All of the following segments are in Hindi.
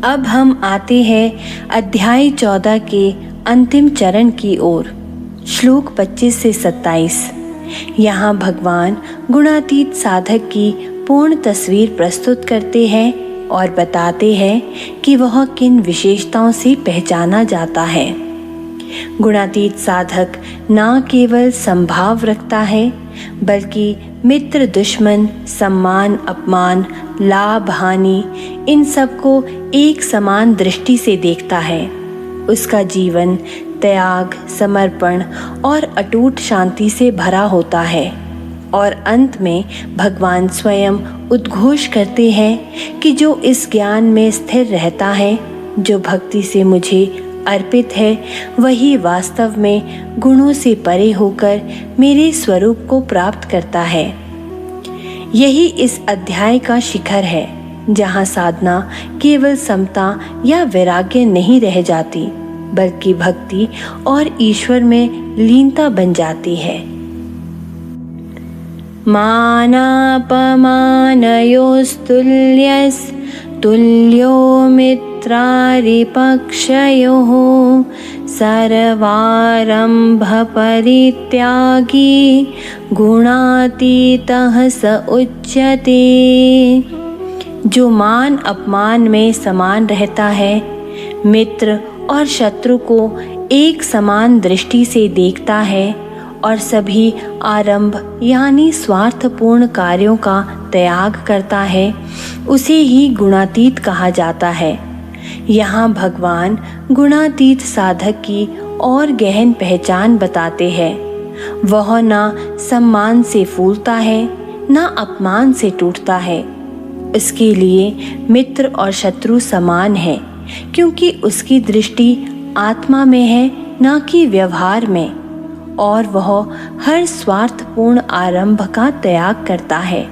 अब हम आते हैं अध्याय 14 के अंतिम चरण की ओर। श्लोक 25 से 27। यहाँ भगवान गुणातीत साधक की पूर्ण तस्वीर प्रस्तुत करते हैं और बताते हैं कि वह किन विशेषताओं से पहचाना जाता है। गुणातीत साधक न केवल संभाव रखता है बल्कि मित्र दुश्मन, सम्मान अपमान, लाभ हानि, इन सबको एक समान दृष्टि से देखता है। उसका जीवन त्याग, समर्पण और अटूट शांति से भरा होता है। और अंत में भगवान स्वयं उद्घोष करते हैं कि जो इस ज्ञान में स्थिर रहता है, जो भक्ति से मुझे अर्पित है, वही वास्तव में गुणों से परे होकर मेरे स्वरूप को प्राप्त करता है। यही इस अध्याय का शिखर है, जहाँ साधना केवल समता या वैराग्य नहीं रह जाती, बल्कि भक्ति और ईश्वर में लीनता बन जाती है। मानापमानयोस्तुल्यो मित्रारिपक्षयोः सर्वारंभ परित्यागी गुणातीतः स उच्यते। जो मान अपमान में समान रहता है, मित्र और शत्रु को एक समान दृष्टि से देखता है और सभी आरंभ यानी स्वार्थपूर्ण कार्यों का त्याग करता है, उसे ही गुणातीत कहा जाता है। यहाँ भगवान गुणातीत साधक की और गहन पहचान बताते हैं। वह ना सम्मान से फूलता है, ना अपमान से टूटता है। उसके लिए मित्र और शत्रु समान है, क्योंकि उसकी दृष्टि आत्मा में है, न कि व्यवहार में। और वह हर स्वार्थपूर्ण आरंभ का त्याग करता है,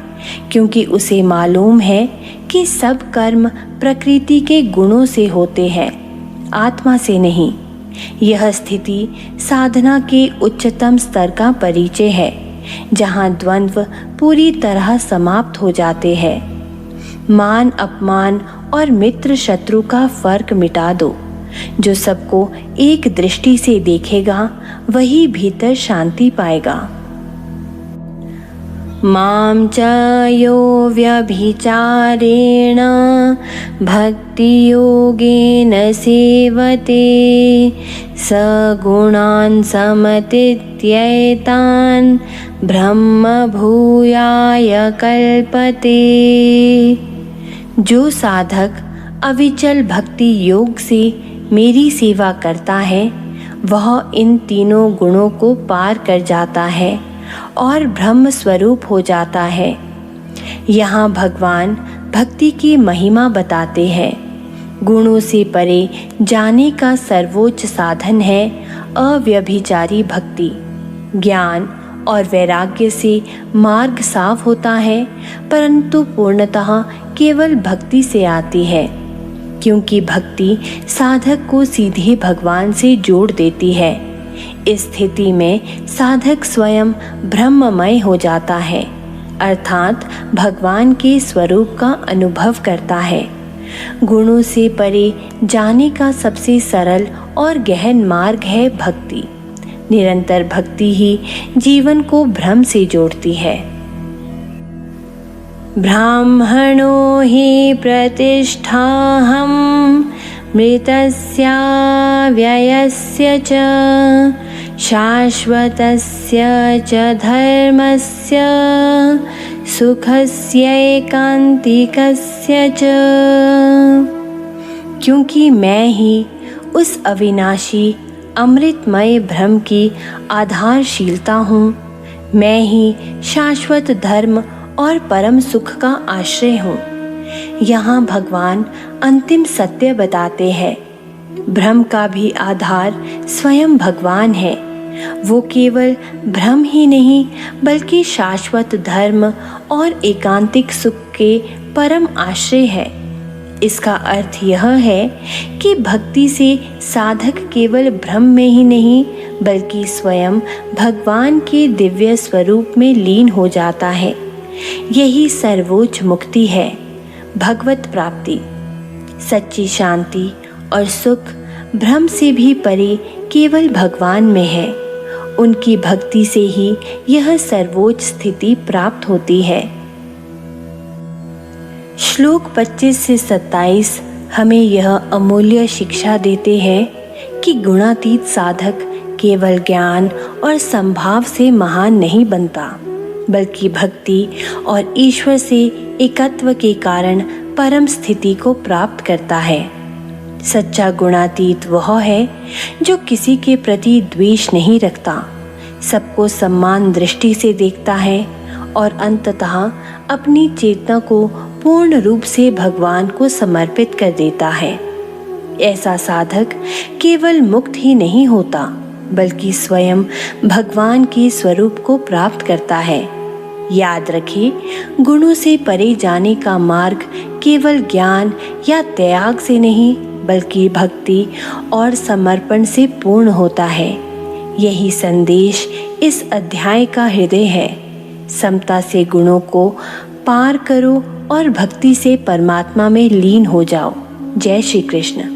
क्योंकि उसे मालूम है कि सब कर्म प्रकृति के गुणों से होते हैं, आत्मा से नहीं। यह स्थिति साधना के उच्चतम स्तर का परिचय है, जहाँ द्वंद्व पूरी तरह समाप्त हो जाते हैं। मान अपमान और मित्र शत्रु का फर्क मिटा दो। जो सबको एक दृष्टि से देखेगा, वही भीतर शांति पाएगा। मां च यो व्यभिचारेण भक्ति योगेन सेवते स गुणान् समतीत्यैतान् ब्रह्म भूयाय कल्पते। जो साधक अविचल भक्ति योग से मेरी सेवा करता है, वह इन तीनों गुणों को पार कर जाता है और ब्रह्म स्वरूप हो जाता है। यहाँ भगवान भक्ति की महिमा बताते हैं। गुणों से परे जाने का सर्वोच्च साधन है अव्यभिचारी भक्ति। ज्ञान और वैराग्य से मार्ग साफ होता है, परंतु पूर्णतः केवल भक्ति से आती है, क्योंकि भक्ति साधक को सीधे भगवान से जोड़ देती है। इस स्थिति में साधक स्वयं ब्रह्ममय हो जाता है, अर्थात भगवान के स्वरूप का अनुभव करता है। गुणों से परे जाने का सबसे सरल और गहन मार्ग है भक्ति। निरंतर भक्ति ही जीवन को ब्रह्म से जोड़ती है। ब्राह्मणो हि प्रतिष्ठाहं मृतस्य व्ययस्य च शाश्वतस्य च धर्मस्य सुखस्यैकान्तिकस्य च। क्योंकि मैं ही उस अविनाशी अमृतमय ब्रह्म की आधारशीलता हूँ, मैं ही शाश्वत धर्म और परम सुख का आश्रय हूँ। यहाँ भगवान अंतिम सत्य बताते हैं। ब्रह्म का भी आधार स्वयं भगवान है। वो केवल ब्रह्म ही नहीं, बल्कि शाश्वत धर्म और एकांतिक सुख के परम आश्रय है। इसका अर्थ यह है कि भक्ति से साधक केवल ब्रह्म में ही नहीं, बल्कि स्वयं भगवान के दिव्य स्वरूप में लीन हो जाता है। यही सर्वोच्च मुक्ति है, भगवत प्राप्ति। सच्ची शांति और सुख भ्रम से भी परे केवल भगवान में है। उनकी भक्ति से ही यह सर्वोच्च स्थिति प्राप्त होती है। श्लोक 25 से 27 हमें यह अमूल्य शिक्षा देते हैं कि गुणातीत साधक केवल ज्ञान और संभाव से महान नहीं बनता, बल्कि भक्ति और ईश्वर से एकत्व के कारण परम स्थिति को प्राप्त करता है। सच्चा गुणातीत वह है जो किसी के प्रति द्वेष नहीं रखता, सबको सम्मान दृष्टि से देखता है और अंततः अपनी चेतना को पूर्ण रूप से भगवान को समर्पित कर देता है। ऐसा साधक केवल मुक्त ही नहीं होता, बल्कि स्वयं भगवान के स्वरूप को प्राप्त करता है। याद रखें, गुणों से परे जाने का मार्ग केवल ज्ञान या त्याग से नहीं, बल्कि भक्ति और समर्पण से पूर्ण होता है। यही संदेश इस अध्याय का हृदय है। समता से गुणों को पार करो और भक्ति से परमात्मा में लीन हो जाओ। जय श्री कृष्ण।